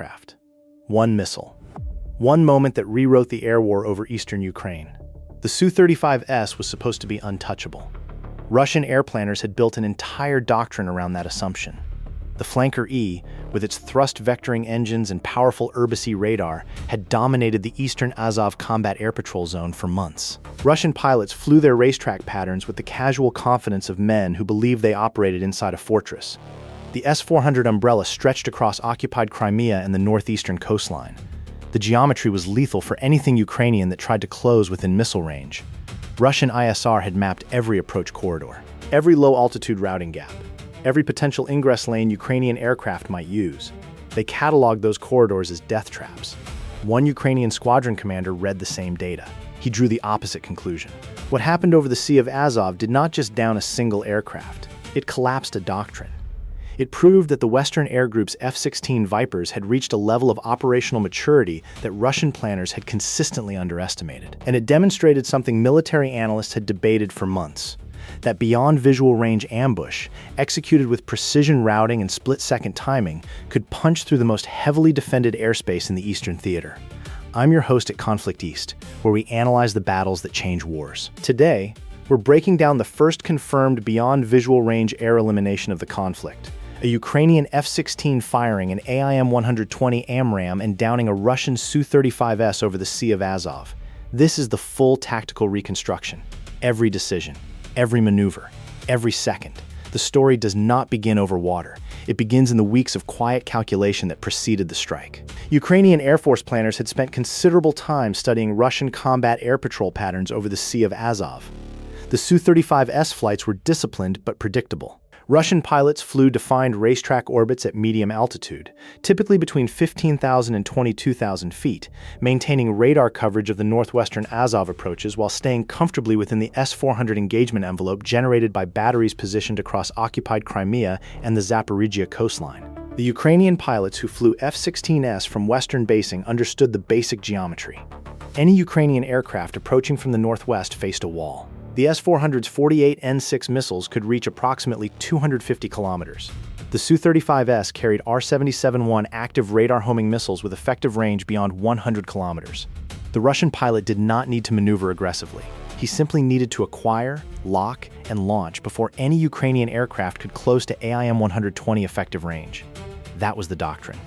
aircraft. One missile. One moment that rewrote the air war over eastern Ukraine. The Su-35S was supposed to be untouchable. Russian air planners had built an entire doctrine around that assumption. The Flanker-E, with its thrust vectoring engines and powerful Urbis-E radar, had dominated the eastern Azov combat air patrol zone for months. Russian pilots flew their racetrack patterns with the casual confidence of men who believed they operated inside a fortress. The S-400 umbrella stretched across occupied Crimea and the northeastern coastline. The geometry was lethal for anything Ukrainian that tried to close within missile range. Russian ISR had mapped every approach corridor, every low-altitude routing gap, every potential ingress lane Ukrainian aircraft might use. They cataloged those corridors as death traps. One Ukrainian squadron commander read the same data. He drew the opposite conclusion. What happened over the Sea of Azov did not just down a single aircraft. It collapsed a doctrine. It proved that the Western Air Group's F-16 Vipers had reached a level of operational maturity that Russian planners had consistently underestimated. And it demonstrated something military analysts had debated for months: that beyond visual range ambush, executed with precision routing and split-second timing, could punch through the most heavily defended airspace in the Eastern Theater. I'm your host at Conflict East, where we analyze the battles that change wars. Today, we're breaking down the first confirmed beyond visual range air elimination of the conflict: a Ukrainian F-16 firing an AIM-120 AMRAAM and downing a Russian Su-35S over the Sea of Azov. This is the full tactical reconstruction. Every decision, every maneuver, every second. The story does not begin over water. It begins in the weeks of quiet calculation that preceded the strike. Ukrainian Air Force planners had spent considerable time studying Russian combat air patrol patterns over the Sea of Azov. The Su-35S flights were disciplined but predictable. Russian pilots flew defined racetrack orbits at medium altitude, typically between 15,000 and 22,000 feet, maintaining radar coverage of the northwestern Azov approaches while staying comfortably within the S-400 engagement envelope generated by batteries positioned across occupied Crimea and the Zaporizhia coastline. The Ukrainian pilots who flew F-16S from western basing understood the basic geometry. Any Ukrainian aircraft approaching from the northwest faced a wall. The S-400's 48 N6 missiles could reach approximately 250 kilometers. The Su-35S carried R-77-1 active radar-homing missiles with effective range beyond 100 kilometers. The Russian pilot did not need to maneuver aggressively. He simply needed to acquire, lock, and launch before any Ukrainian aircraft could close to AIM-120 effective range. That was the doctrine.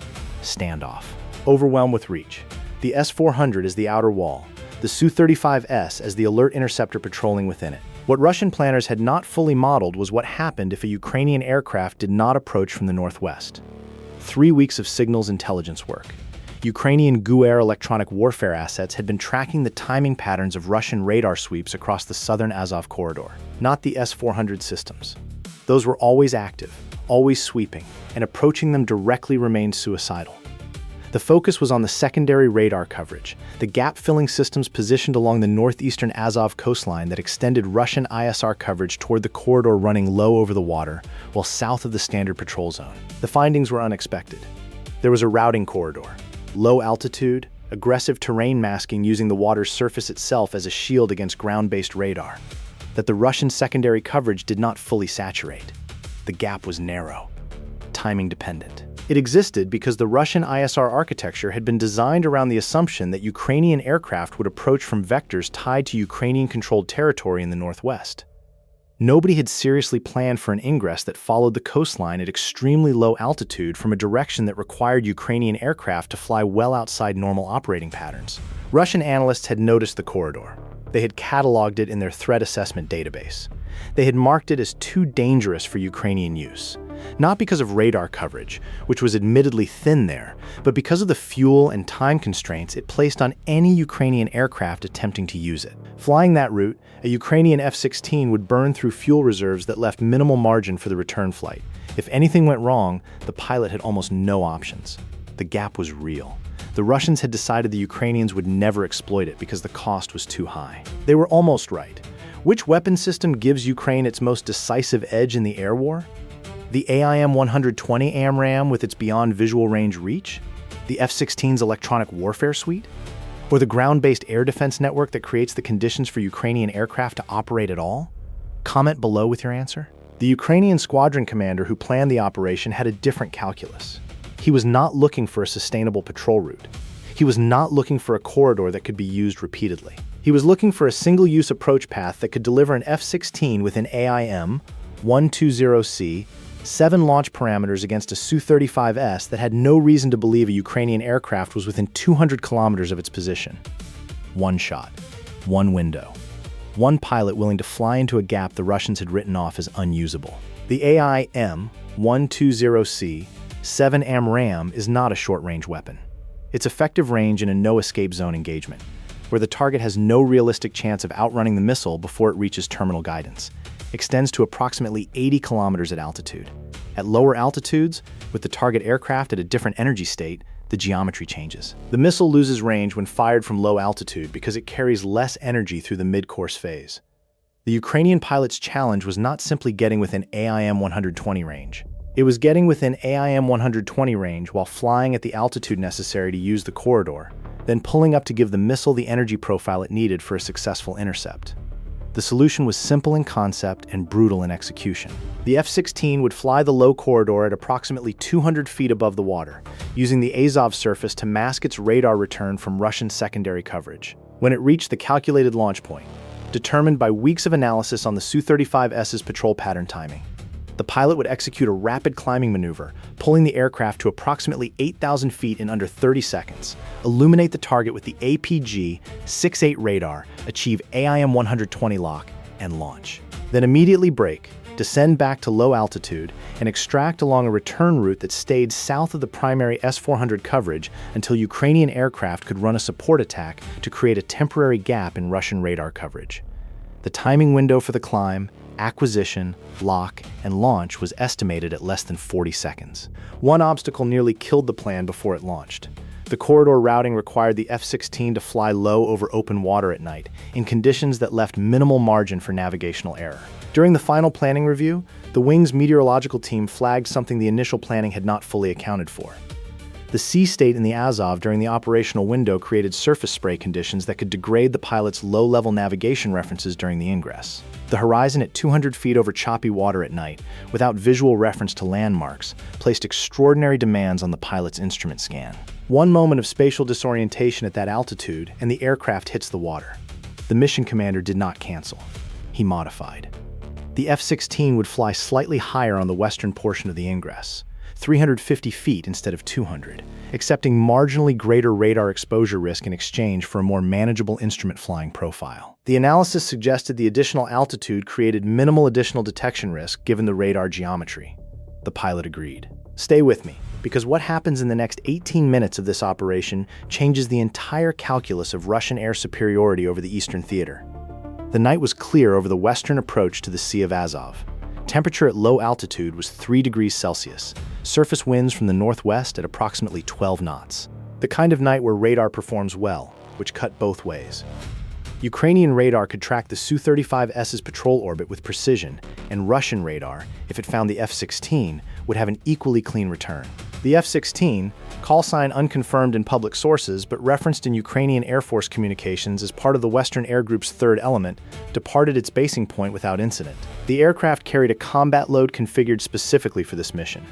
Standoff. Overwhelm with reach. The S-400 is the outer wall, the Su-35S as the alert interceptor patrolling within it. What Russian planners had not fully modeled was what happened if a Ukrainian aircraft did not approach from the northwest. 3 weeks of signals intelligence work. Ukrainian GUAR electronic warfare assets had been tracking the timing patterns of Russian radar sweeps across the southern Azov corridor, not the S-400 systems. Those were always active, always sweeping, and approaching them directly remained suicidal. The focus was on the secondary radar coverage, the gap-filling systems positioned along the northeastern Azov coastline that extended Russian ISR coverage toward the corridor running low over the water, while south of the standard patrol zone. The findings were unexpected. There was a routing corridor, low altitude, aggressive terrain masking using the water's surface itself as a shield against ground-based radar. That the Russian secondary coverage did not fully saturate. The gap was narrow, timing dependent. It existed because the Russian ISR architecture had been designed around the assumption that Ukrainian aircraft would approach from vectors tied to Ukrainian-controlled territory in the northwest. Nobody had seriously planned for an ingress that followed the coastline at extremely low altitude from a direction that required Ukrainian aircraft to fly well outside normal operating patterns. Russian analysts had noticed the corridor. They had cataloged it in their threat assessment database. They had marked it as too dangerous for Ukrainian use. Not because of radar coverage, which was admittedly thin there, but because of the fuel and time constraints it placed on any Ukrainian aircraft attempting to use it. Flying that route, a Ukrainian F-16 would burn through fuel reserves that left minimal margin for the return flight. If anything went wrong, the pilot had almost no options. The gap was real. The Russians had decided the Ukrainians would never exploit it because the cost was too high. They were almost right. Which weapon system gives Ukraine its most decisive edge in the air war? The AIM-120 AMRAAM with its beyond visual range reach? The F-16's electronic warfare suite? Or the ground-based air defense network that creates the conditions for Ukrainian aircraft to operate at all? Comment below with your answer. The Ukrainian squadron commander who planned the operation had a different calculus. He was not looking for a sustainable patrol route. He was not looking for a corridor that could be used repeatedly. He was looking for a single-use approach path that could deliver an F-16 with an AIM-120C, 7 launch parameters against a Su-35S that had no reason to believe a Ukrainian aircraft was within 200 kilometers of its position. One shot, one window, one pilot willing to fly into a gap the Russians had written off as unusable. The AIM-120C, 7 AMRAAM is not a short-range weapon. Its effective range in a no-escape zone engagement, where the target has no realistic chance of outrunning the missile before it reaches terminal guidance, extends to approximately 80 kilometers at altitude. At lower altitudes, with the target aircraft at a different energy state, the geometry changes. The missile loses range when fired from low altitude because it carries less energy through the mid-course phase. The Ukrainian pilot's challenge was not simply getting within AIM-120 range. It was getting within AIM-120 range while flying at the altitude necessary to use the corridor, then pulling up to give the missile the energy profile it needed for a successful intercept. The solution was simple in concept and brutal in execution. The F-16 would fly the low corridor at approximately 200 feet above the water, using the Azov surface to mask its radar return from Russian secondary coverage. When it reached the calculated launch point, determined by weeks of analysis on the Su-35S's patrol pattern timing, the pilot would execute a rapid climbing maneuver, pulling the aircraft to approximately 8,000 feet in under 30 seconds, illuminate the target with the APG-68 radar, achieve AIM-120 lock, and launch. Then immediately brake, descend back to low altitude, and extract along a return route that stayed south of the primary S-400 coverage until Ukrainian aircraft could run a support attack to create a temporary gap in Russian radar coverage. The timing window for the climb, acquisition, lock, and launch was estimated at less than 40 seconds. One obstacle nearly killed the plan before it launched. The corridor routing required the F-16 to fly low over open water at night, in conditions that left minimal margin for navigational error. During the final planning review, the wing's meteorological team flagged something the initial planning had not fully accounted for. The sea state in the Azov during the operational window created surface spray conditions that could degrade the pilot's low-level navigation references during the ingress. The horizon at 200 feet over choppy water at night, without visual reference to landmarks, placed extraordinary demands on the pilot's instrument scan. One moment of spatial disorientation at that altitude, and the aircraft hits the water. The mission commander did not cancel. He modified. The F-16 would fly slightly higher on the western portion of the ingress, 350 feet instead of 200, accepting marginally greater radar exposure risk in exchange for a more manageable instrument flying profile. The analysis suggested the additional altitude created minimal additional detection risk given the radar geometry. The pilot agreed. Stay with me, because what happens in the next 18 minutes of this operation changes the entire calculus of Russian air superiority over the Eastern Theater. The night was clear over the western approach to the Sea of Azov. Temperature at low altitude was 3 degrees Celsius, surface winds from the northwest at approximately 12 knots. The kind of night where radar performs well, which cut both ways. Ukrainian radar could track the Su-35S's patrol orbit with precision, and Russian radar, if it found the F-16, would have an equally clean return. The F-16, call sign unconfirmed in public sources but referenced in Ukrainian Air Force communications as part of the Western Air Group's third element, departed its basing point without incident. The aircraft carried a combat load configured specifically for this mission.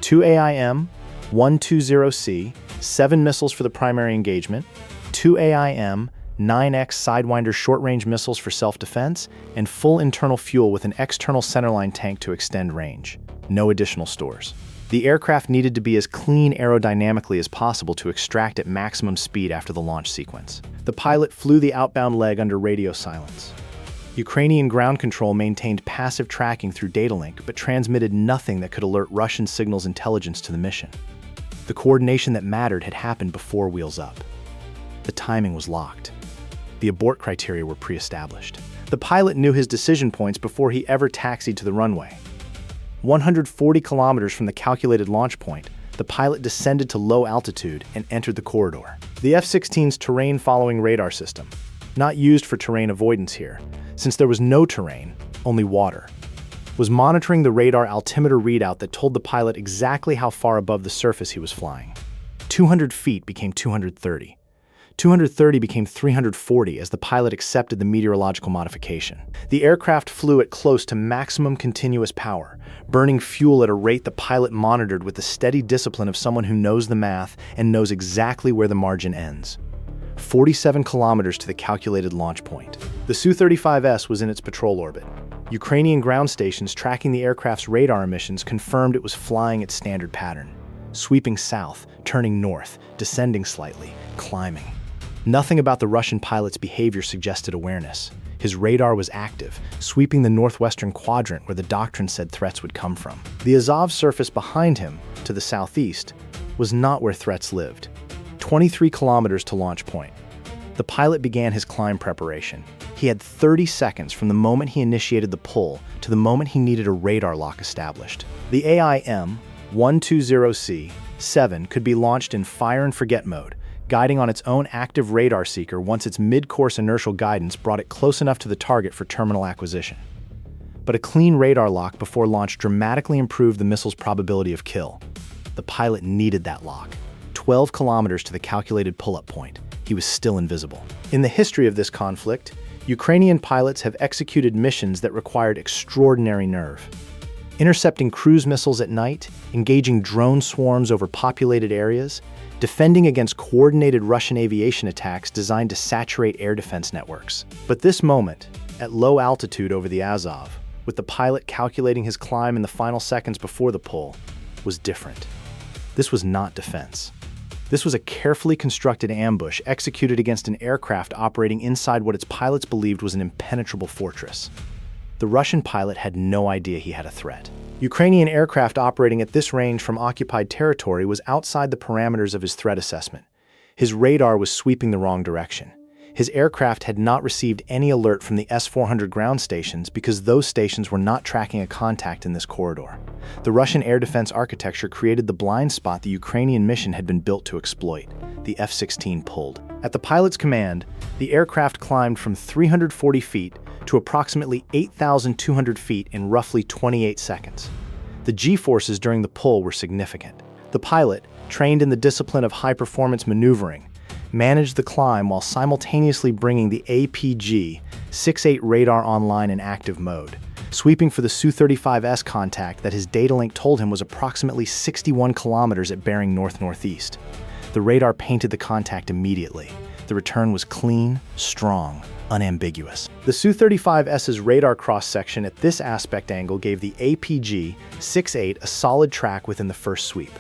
2 AIM-120C, 7 missiles for the primary engagement, 2 AIM-9X Sidewinder short-range missiles for self-defense, and full internal fuel with an external centerline tank to extend range. No additional stores. The aircraft needed to be as clean aerodynamically as possible to extract at maximum speed after the launch sequence. The pilot flew the outbound leg under radio silence. Ukrainian ground control maintained passive tracking through data link but transmitted nothing that could alert Russian signals intelligence to the mission. The coordination that mattered had happened before wheels up. The timing was locked. The abort criteria were pre-established. The pilot knew his decision points before he ever taxied to the runway. 140 kilometers from the calculated launch point, the pilot descended to low altitude and entered the corridor. The F-16's terrain-following radar system, not used for terrain avoidance here, since there was no terrain, only water, was monitoring the radar altimeter readout that told the pilot exactly how far above the surface he was flying. 200 feet became 230. 230 became 340 as the pilot accepted the meteorological modification. The aircraft flew at close to maximum continuous power, burning fuel at a rate the pilot monitored with the steady discipline of someone who knows the math and knows exactly where the margin ends. 47 kilometers to the calculated launch point. The Su-35S was in its patrol orbit. Ukrainian ground stations tracking the aircraft's radar emissions confirmed it was flying its standard pattern, sweeping south, turning north, descending slightly, climbing. Nothing about the Russian pilot's behavior suggested awareness. His radar was active, sweeping the northwestern quadrant where the doctrine said threats would come from. The Azov surface behind him, to the southeast, was not where threats lived. 23 kilometers to launch point. The pilot began his climb preparation. He had 30 seconds from the moment he initiated the pull to the moment he needed a radar lock established. The AIM-120 could be launched in fire and forget mode, guiding on its own active radar seeker once its mid-course inertial guidance brought it close enough to the target for terminal acquisition. But a clean radar lock before launch dramatically improved the missile's probability of kill. The pilot needed that lock. 12 kilometers to the calculated pull-up point. He was still invisible. In the history of this conflict, Ukrainian pilots have executed missions that required extraordinary nerve. Intercepting cruise missiles at night, engaging drone swarms over populated areas, defending against coordinated Russian aviation attacks designed to saturate air defense networks. But this moment, at low altitude over the Azov, with the pilot calculating his climb in the final seconds before the pull, was different. This was not defense. This was a carefully constructed ambush executed against an aircraft operating inside what its pilots believed was an impenetrable fortress. The Russian pilot had no idea he had a threat. Ukrainian aircraft operating at this range from occupied territory was outside the parameters of his threat assessment. His radar was sweeping the wrong direction. His aircraft had not received any alert from the S-400 ground stations because those stations were not tracking a contact in this corridor. The Russian air defense architecture created the blind spot the Ukrainian mission had been built to exploit. The F-16 pulled. At the pilot's command, the aircraft climbed from 340 feet to approximately 8,200 feet in roughly 28 seconds. The G-forces during the pull were significant. The pilot, trained in the discipline of high-performance maneuvering, managed the climb while simultaneously bringing the APG-68 radar online in active mode, sweeping for the Su-35S contact that his data link told him was approximately 61 kilometers at bearing north-northeast. The radar painted the contact immediately. The return was clean, strong, unambiguous. The Su-35S's radar cross-section at this aspect angle gave the APG-68 a solid track within the first sweep.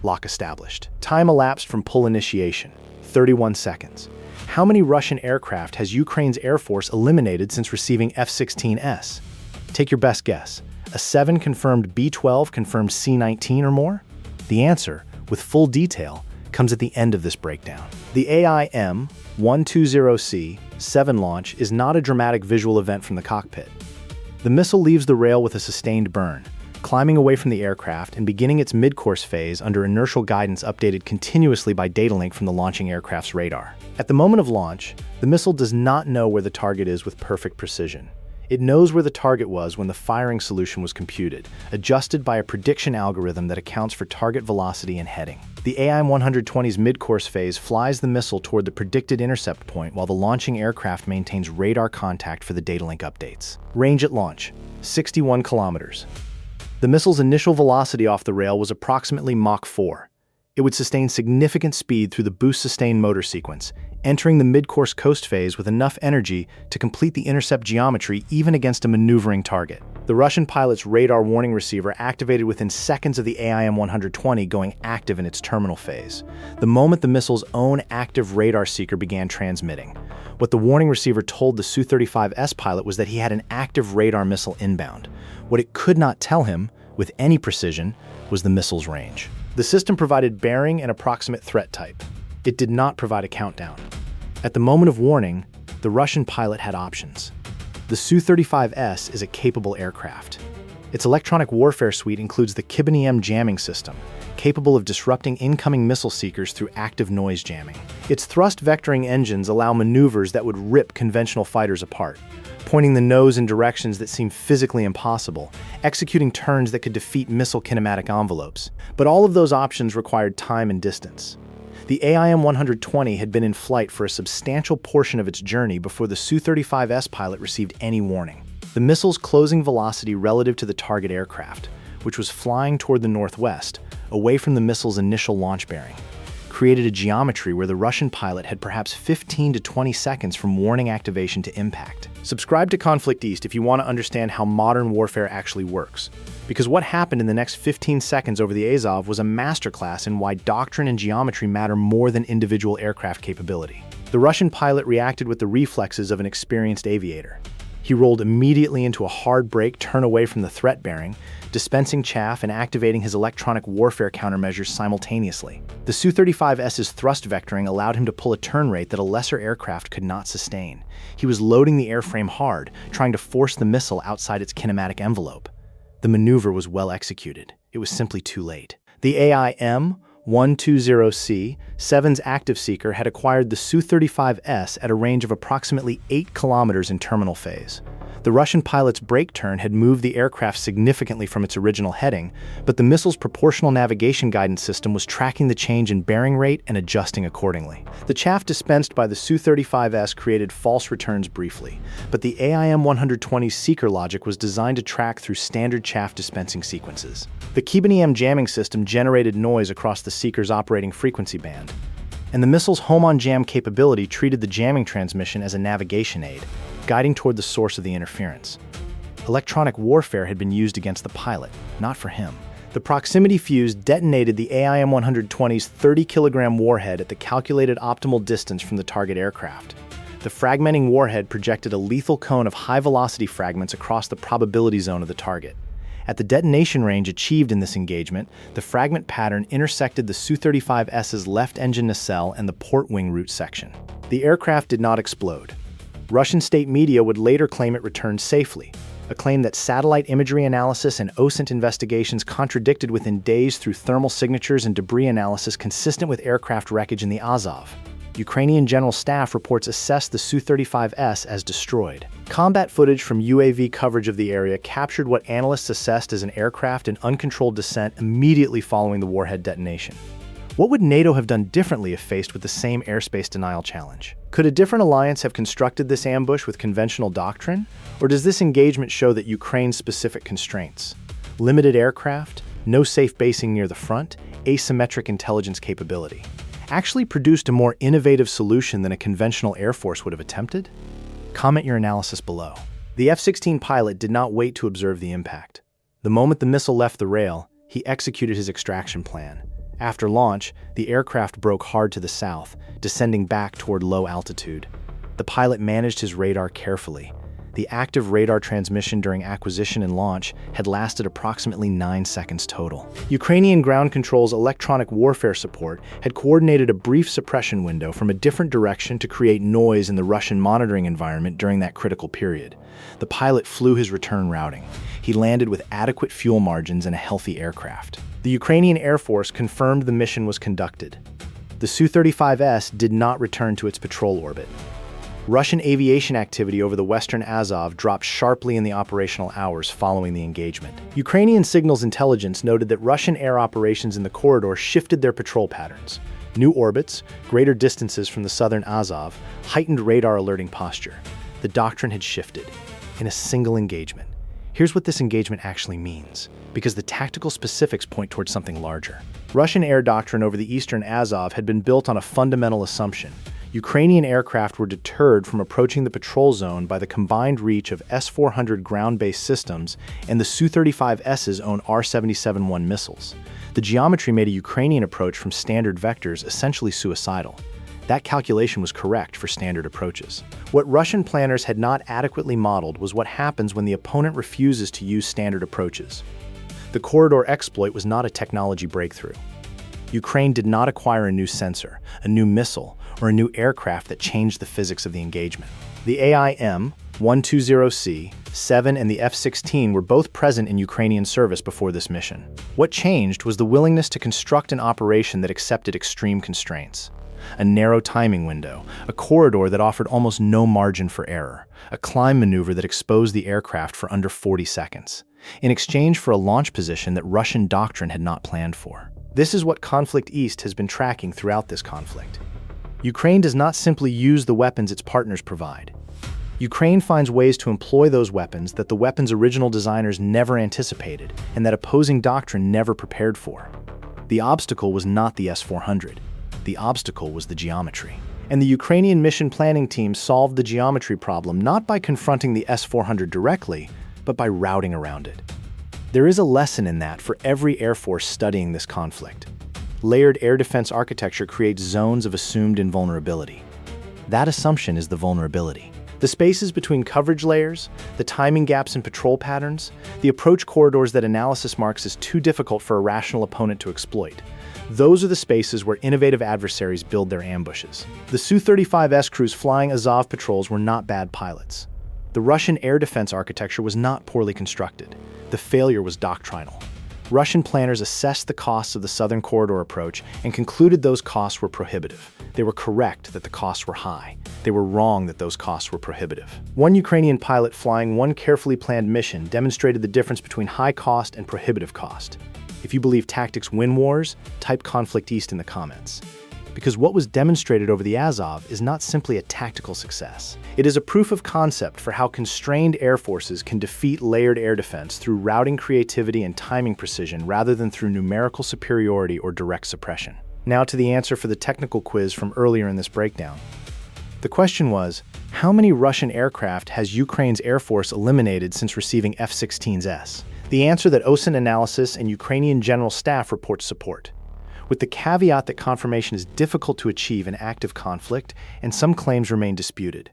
Lock established. Time elapsed from pull initiation. 31 seconds. How many Russian aircraft has Ukraine's Air Force eliminated since receiving F-16s? Take your best guess. A 7 confirmed B-12 confirmed C-19 or more? The answer, with full detail, comes at the end of this breakdown. The AIM-120 launch is not a dramatic visual event from the cockpit. The missile leaves the rail with a sustained burn, climbing away from the aircraft and beginning its mid-course phase under inertial guidance updated continuously by data link from the launching aircraft's radar. At the moment of launch, the missile does not know where the target is with perfect precision. It knows where the target was when the firing solution was computed, adjusted by a prediction algorithm that accounts for target velocity and heading. The AIM-120's mid-course phase flies the missile toward the predicted intercept point while the launching aircraft maintains radar contact for the data link updates. Range at launch, 61 kilometers. The missile's initial velocity off the rail was approximately Mach 4. It would sustain significant speed through the boost-sustained motor sequence, entering the mid-course coast phase with enough energy to complete the intercept geometry even against a maneuvering target. The Russian pilot's radar warning receiver activated within seconds of the AIM-120 going active in its terminal phase, the moment the missile's own active radar seeker began transmitting. What the warning receiver told the Su-35S pilot was that he had an active radar missile inbound. What it could not tell him, with any precision, was the missile's range. The system provided bearing and approximate threat type. It did not provide a countdown. At the moment of warning, the Russian pilot had options. The Su-35S is a capable aircraft. Its electronic warfare suite includes the Kibin-EM jamming system, capable of disrupting incoming missile seekers through active noise jamming. Its thrust vectoring engines allow maneuvers that would rip conventional fighters apart, pointing the nose in directions that seem physically impossible, executing turns that could defeat missile kinematic envelopes. But all of those options required time and distance. The AIM-120 had been in flight for a substantial portion of its journey before the Su-35S pilot received any warning. The missile's closing velocity relative to the target aircraft, which was flying toward the northwest, away from the missile's initial launch bearing, created a geometry where the Russian pilot had perhaps 15 to 20 seconds from warning activation to impact. Subscribe to Conflict East if you want to understand how modern warfare actually works, because what happened in the next 15 seconds over the Azov was a masterclass in why doctrine and geometry matter more than individual aircraft capability. The Russian pilot reacted with the reflexes of an experienced aviator. He rolled immediately into a hard brake turn away from the threat bearing, dispensing chaff and activating his electronic warfare countermeasures simultaneously. The Su-35S's thrust vectoring allowed him to pull a turn rate that a lesser aircraft could not sustain. He was loading the airframe hard, trying to force the missile outside its kinematic envelope. The maneuver was well executed. It was simply too late. The AIM-120-7's active seeker had acquired the Su-35S at a range of approximately 8 kilometers in terminal phase. The Russian pilot's brake turn had moved the aircraft significantly from its original heading, but the missile's proportional navigation guidance system was tracking the change in bearing rate and adjusting accordingly. The chaff dispensed by the Su-35S created false returns briefly, but the AIM-120's seeker logic was designed to track through standard chaff dispensing sequences. The Kibanium jamming system generated noise across the seeker's operating frequency band, and the missile's home-on-jam capability treated the jamming transmission as a navigation aid, guiding toward the source of the interference. Electronic warfare had been used against the pilot, not for him. The proximity fuse detonated the AIM-120's 30-kilogram warhead at the calculated optimal distance from the target aircraft. The fragmenting warhead projected a lethal cone of high-velocity fragments across the probability zone of the target. At the detonation range achieved in this engagement, the fragment pattern intersected the Su-35S's left engine nacelle and the port wing root section. The aircraft did not explode. Russian state media would later claim it returned safely, a claim that satellite imagery analysis and OSINT investigations contradicted within days through thermal signatures and debris analysis consistent with aircraft wreckage in the Azov. Ukrainian General Staff reports assessed the Su-35S as destroyed. Combat footage from UAV coverage of the area captured what analysts assessed as an aircraft in uncontrolled descent immediately following the warhead detonation. What would NATO have done differently if faced with the same airspace denial challenge? Could a different alliance have constructed this ambush with conventional doctrine? Or does this engagement show that Ukraine's specific constraints, limited aircraft, no safe basing near the front, asymmetric intelligence capability, actually produced a more innovative solution than a conventional air force would have attempted? Comment your analysis below. The F-16 pilot did not wait to observe the impact. The moment the missile left the rail, he executed his extraction plan. After launch, the aircraft broke hard to the south, descending back toward low altitude. The pilot managed his radar carefully. The active radar transmission during acquisition and launch had lasted approximately 9 seconds total. Ukrainian ground control's electronic warfare support had coordinated a brief suppression window from a different direction to create noise in the Russian monitoring environment during that critical period. The pilot flew his return routing. He landed with adequate fuel margins and a healthy aircraft. The Ukrainian Air Force confirmed the mission was conducted. The Su-35S did not return to its patrol orbit. Russian aviation activity over the western Azov dropped sharply in the operational hours following the engagement. Ukrainian signals intelligence noted that Russian air operations in the corridor shifted their patrol patterns. New orbits, greater distances from the southern Azov, heightened radar alerting posture. The doctrine had shifted in a single engagement. Here's what this engagement actually means, because the tactical specifics point towards something larger. Russian air doctrine over the eastern Azov had been built on a fundamental assumption. Ukrainian aircraft were deterred from approaching the patrol zone by the combined reach of S-400 ground-based systems and the Su-35S's own R-77-1 missiles. The geometry made a Ukrainian approach from standard vectors essentially suicidal. That calculation was correct for standard approaches. What Russian planners had not adequately modeled was what happens when the opponent refuses to use standard approaches. The corridor exploit was not a technology breakthrough. Ukraine did not acquire a new sensor, a new missile, or a new aircraft that changed the physics of the engagement. The AIM-120-7 and the F-16 were both present in Ukrainian service before this mission. What changed was the willingness to construct an operation that accepted extreme constraints. A narrow timing window, a corridor that offered almost no margin for error, a climb maneuver that exposed the aircraft for under 40 seconds, in exchange for a launch position that Russian doctrine had not planned for. This is what Conflict East has been tracking throughout this conflict. Ukraine does not simply use the weapons its partners provide. Ukraine finds ways to employ those weapons that the weapons' original designers never anticipated and that opposing doctrine never prepared for. The obstacle was not the S-400. The obstacle was the geometry. And the Ukrainian mission planning team solved the geometry problem not by confronting the S-400 directly, but by routing around it. There is a lesson in that for every Air Force studying this conflict. Layered air defense architecture creates zones of assumed invulnerability. That assumption is the vulnerability. The spaces between coverage layers, the timing gaps in patrol patterns, the approach corridors that analysis marks as too difficult for a rational opponent to exploit. Those are the spaces where innovative adversaries build their ambushes. The Su-35S crews flying Azov patrols were not bad pilots. The Russian air defense architecture was not poorly constructed. The failure was doctrinal. Russian planners assessed the costs of the Southern Corridor approach and concluded those costs were prohibitive. They were correct that the costs were high. They were wrong that those costs were prohibitive. One Ukrainian pilot flying one carefully planned mission demonstrated the difference between high cost and prohibitive cost. If you believe tactics win wars, type Conflict East in the comments. Because what was demonstrated over the Azov is not simply a tactical success. It is a proof of concept for how constrained air forces can defeat layered air defense through routing creativity and timing precision rather than through numerical superiority or direct suppression. Now to the answer for the technical quiz from earlier in this breakdown. The question was, how many Russian aircraft has Ukraine's Air Force eliminated since receiving F-16s? The answer that OSINT Analysis and Ukrainian General Staff reports support, with the caveat that confirmation is difficult to achieve in active conflict and some claims remain disputed,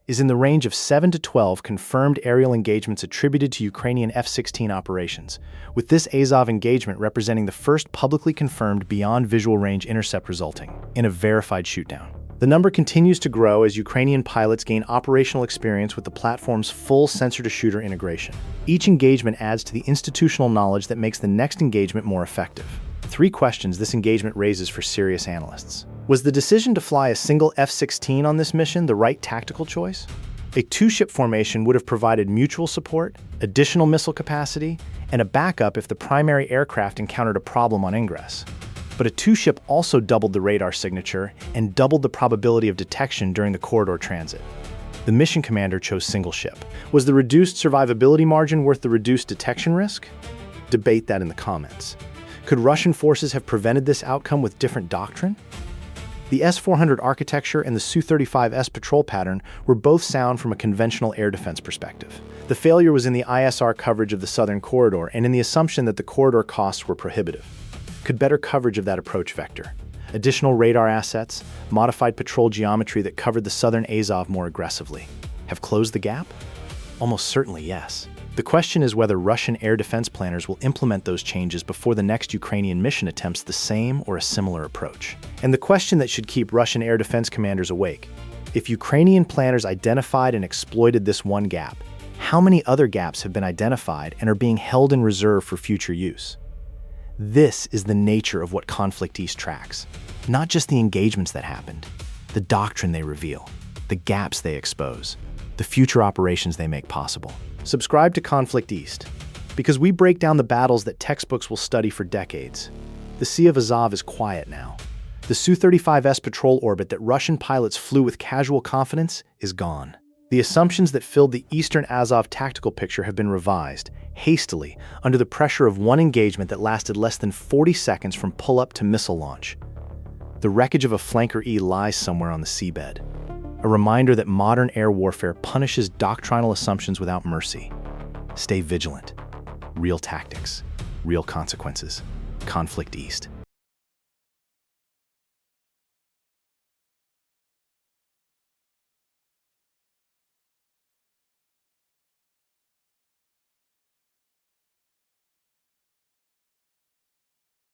is in the range of 7 to 12 confirmed aerial engagements attributed to Ukrainian F-16 operations, with this Azov engagement representing the first publicly confirmed beyond visual range intercept resulting in a verified shootdown. The number continues to grow as Ukrainian pilots gain operational experience with the platform's full sensor-to-shooter integration. Each engagement adds to the institutional knowledge that makes the next engagement more effective. 3 questions this engagement raises for serious analysts. Was the decision to fly a single F-16 on this mission the right tactical choice? A 2-ship formation would have provided mutual support, additional missile capacity, and a backup if the primary aircraft encountered a problem on ingress. But a 2-ship also doubled the radar signature and doubled the probability of detection during the corridor transit. The mission commander chose single ship. Was the reduced survivability margin worth the reduced detection risk? Debate that in the comments. Could Russian forces have prevented this outcome with different doctrine? The S-400 architecture and the Su-35S patrol pattern were both sound from a conventional air defense perspective. The failure was in the ISR coverage of the Southern Corridor and in the assumption that the corridor costs were prohibitive. Could better coverage of that approach vector, additional radar assets, modified patrol geometry that covered the Southern Azov more aggressively, have closed the gap? Almost certainly yes. The question is whether Russian air defense planners will implement those changes before the next Ukrainian mission attempts the same or a similar approach. And the question that should keep Russian air defense commanders awake: if Ukrainian planners identified and exploited this one gap, how many other gaps have been identified and are being held in reserve for future use? This is the nature of what Conflict East tracks. Not just the engagements that happened, the doctrine they reveal, the gaps they expose, the future operations they make possible. Subscribe to Conflict East, because we break down the battles that textbooks will study for decades. The Sea of Azov is quiet now. The Su-35S patrol orbit that Russian pilots flew with casual confidence is gone. The assumptions that filled the Eastern Azov tactical picture have been revised, hastily, under the pressure of one engagement that lasted less than 40 seconds from pull-up to missile launch. The wreckage of a Flanker-E lies somewhere on the seabed. A reminder that modern air warfare punishes doctrinal assumptions without mercy. Stay vigilant. Real tactics. Real consequences. Conflict East.